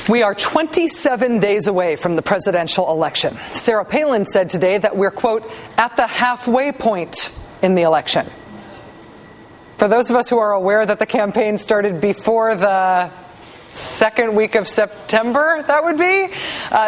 We are 27 days away from the presidential election. Sarah Palin said today that we're, quote, at the halfway point in the election. For those of us who are aware that the campaign started before the second week of September, that would be,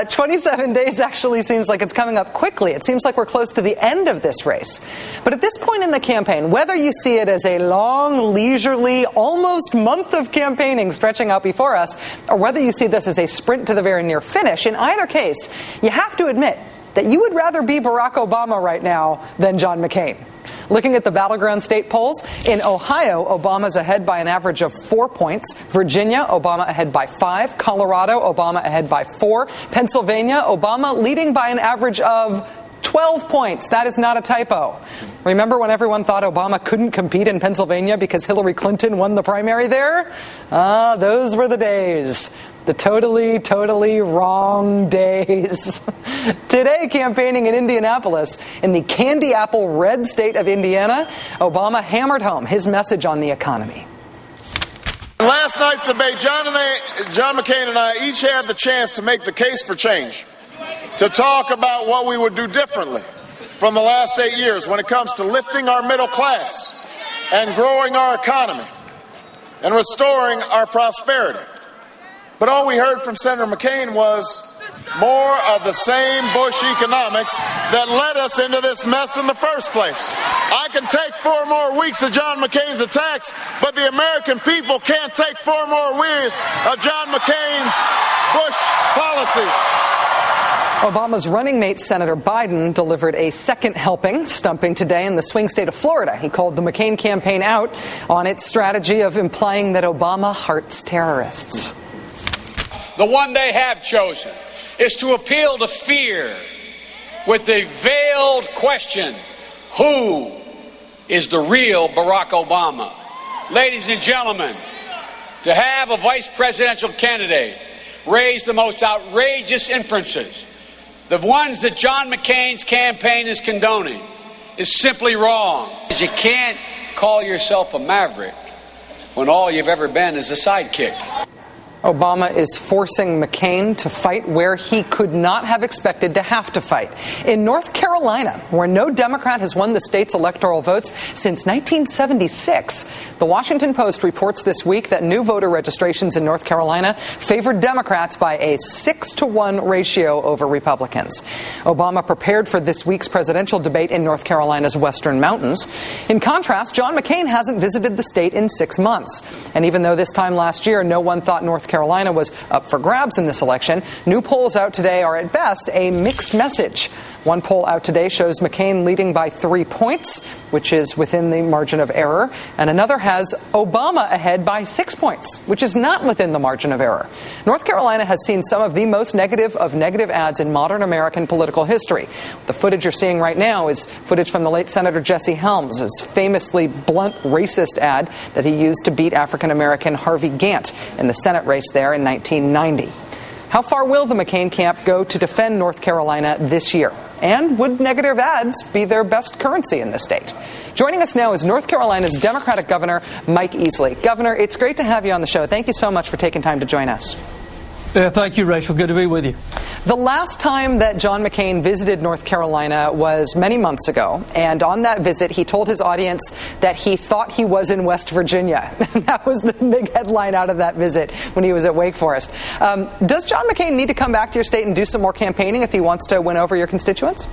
27 days actually seems like it's coming up quickly. It seems like we're close to the end of this race. But at this point in the campaign, whether you see it as a long, leisurely, almost month of campaigning stretching out before us, or whether you see this as a sprint to the very near finish, in either case, you have to admit that you would rather be Barack Obama right now than John McCain. Looking at the battleground state polls, in Ohio, Obama's ahead by an average of 4 points. Virginia, Obama ahead by 5. Colorado, Obama ahead by 4. Pennsylvania, Obama leading by an average of 12 points. That is not a typo. Remember when everyone thought Obama couldn't compete in Pennsylvania because Hillary Clinton won the primary there? Those were the days. The totally wrong days. Today, campaigning in Indianapolis, in the candy apple red state of Indiana, Obama hammered home his message on the economy. Last night's debate, John McCain and I each had the chance to make the case for change, to talk about what we would do differently from the last 8 years when it comes to lifting our middle class and growing our economy and restoring our prosperity. But all we heard from Senator McCain was more of the same Bush economics that led us into this mess in the first place. I can take 4 more weeks of John McCain's attacks, but the American people can't take 4 more years of John McCain's Bush policies. Obama's running mate, Senator Biden, delivered a second helping, stumping today in the swing state of Florida. He called the McCain campaign out on its strategy of implying that Obama hearts terrorists. The one they have chosen is to appeal to fear with the veiled question, who is the real Barack Obama? Ladies and gentlemen, to have a vice presidential candidate raise the most outrageous inferences, the ones that John McCain's campaign is condoning, is simply wrong. You can't call yourself a maverick when all you've ever been is a sidekick. Obama is forcing McCain to fight where he could not have expected to have to fight. In North Carolina, where no Democrat has won the state's electoral votes since 1976, the Washington Post reports this week that new voter registrations in North Carolina favored Democrats by a 6-to-1 ratio over Republicans. Obama prepared for this week's presidential debate in North Carolina's western mountains. In contrast, John McCain hasn't visited the state in 6 months. And even though this time last year no one thought North Carolina was up for grabs in this election, new polls out today are at best a mixed message. One poll out today shows McCain leading by 3 points, which is within the margin of error, and another has Obama ahead by 6 points, which is not within the margin of error. North Carolina has seen some of the most negative of negative ads in modern American political history. The footage you're seeing right now is footage from the late Senator Jesse Helms' famously blunt racist ad that he used to beat African-American Harvey Gantt in the Senate race there in 1990. How far will the McCain camp go to defend North Carolina this year? And would negative ads be their best currency in the state? Joining us now is North Carolina's Democratic Governor, Mike Easley. Governor, it's great to have you on the show. Thank you so much for taking time to join us. Thank you, Rachel. Good to be with you. The last time that John McCain visited North Carolina was many months ago, and on that visit he told his audience that he thought he was in West Virginia. That was the big headline out of that visit when he was at Wake Forest. Does John McCain need to come back to your state and do some more campaigning if he wants to win over your constituents?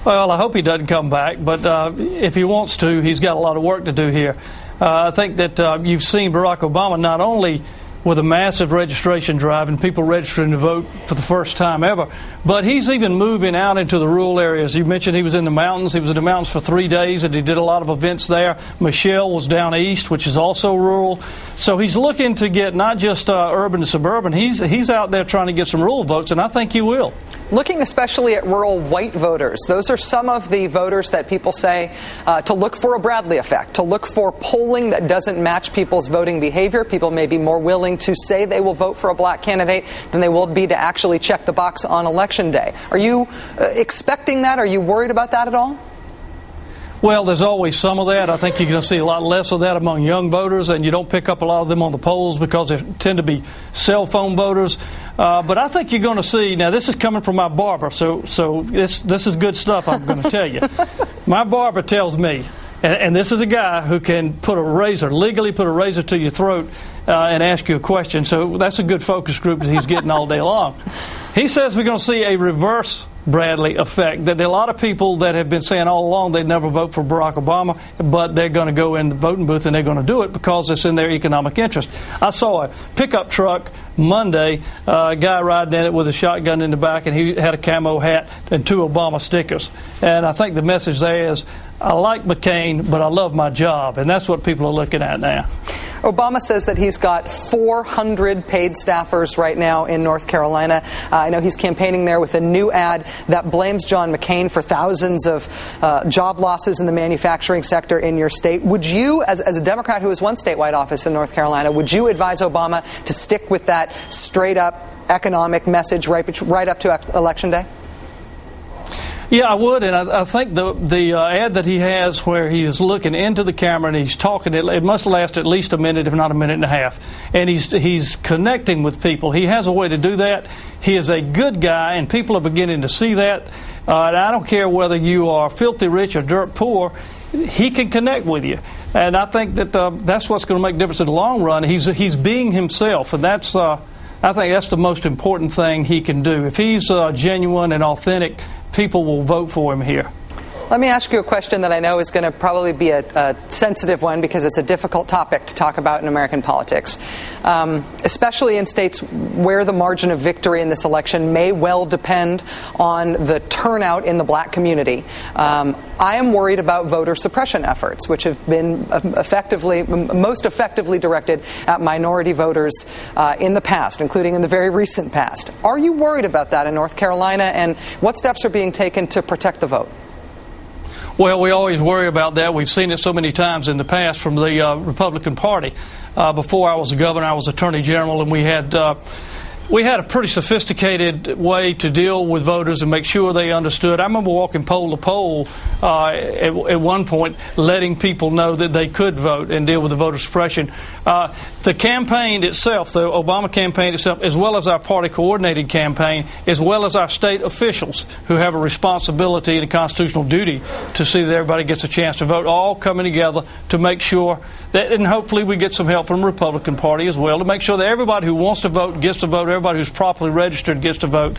Well, I hope he doesn't come back, but if he wants to, he's got a lot of work to do here. I think that you've seen Barack Obama not only with a massive registration drive and people registering to vote for the first time ever. But he's even moving out into the rural areas. You mentioned he was in the mountains. He was in the mountains for 3 days, and he did a lot of events there. Michelle was down east, which is also rural. So he's looking to get not just urban and suburban. He's out there trying to get some rural votes, and I think he will. Looking especially at rural white voters, those are some of the voters that people say to look for a Bradley effect, to look for polling that doesn't match people's voting behavior. People may be more willing to say they will vote for a black candidate than they will be to actually check the box on Election Day. Are you expecting that? Are you worried about that at all? Well, there's always some of that. I think you're going to see a lot less of that among young voters, and you don't pick up a lot of them on the polls because they tend to be cell phone voters. But I think you're going to see, now this is coming from my barber, so this is good stuff I'm going to tell you. My barber tells me, and this is a guy who can legally put a razor to your throat and ask you a question, so that's a good focus group that he's getting all day long. He says we're going to see a reverse Bradley effect, that there are a lot of people that have been saying all along they'd never vote for Barack Obama, but they're going to go in the voting booth and they're going to do it because it's in their economic interest. I saw a pickup truck Monday, a guy riding in it with a shotgun in the back, and he had a camo hat and 2 Obama stickers. And I think the message there is, I like McCain, but I love my job, and that's what people are looking at now. Obama says that he's got 400 paid staffers right now in North Carolina. I know he's campaigning there with a new ad that blames John McCain for thousands of job losses in the manufacturing sector in your state. Would you, as a Democrat who has won statewide office in North Carolina, would you advise Obama to stick with that straight-up economic message right up to Election Day? Yeah, I would, and I think the ad that he has where he is looking into the camera and he's talking, it must last at least a minute, if not a minute and a half. And he's connecting with people. He has a way to do that. He is a good guy, and people are beginning to see that. And I don't care whether you are filthy rich or dirt poor, he can connect with you. And I think that that's what's going to make a difference in the long run. He's being himself, and that's I think that's the most important thing he can do. If he's genuine and authentic, people will vote for him here. Let me ask you a question that I know is going to probably be a sensitive one because it's a difficult topic to talk about in American politics, especially in states where the margin of victory in this election may well depend on the turnout in the black community. I am worried about voter suppression efforts, which have been most effectively directed at minority voters in the past, including in the very recent past. Are you worried about that in North Carolina, and what steps are being taken to protect the vote? Well, we always worry about that. We've seen it so many times in the past from the Republican Party. Before I was a governor, I was Attorney General, and we had a pretty sophisticated way to deal with voters and make sure they understood. I remember walking poll to poll at one point, letting people know that they could vote and deal with the voter suppression. The campaign itself, the Obama campaign itself, as well as our party-coordinated campaign, as well as our state officials who have a responsibility and a constitutional duty to see that everybody gets a chance to vote, all coming together to make sure that, and hopefully we get some help from the Republican Party as well, to make sure that everybody who wants to vote gets to vote, everybody who's properly registered gets to vote.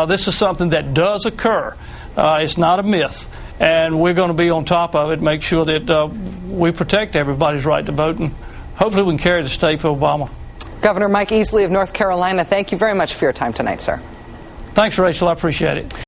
This is something that does occur. It's not a myth. And we're going to be on top of it, make sure that we protect everybody's right to vote, and hopefully we can carry the state for Obama. Governor Mike Easley of North Carolina, thank you very much for your time tonight, sir. Thanks, Rachel. I appreciate it.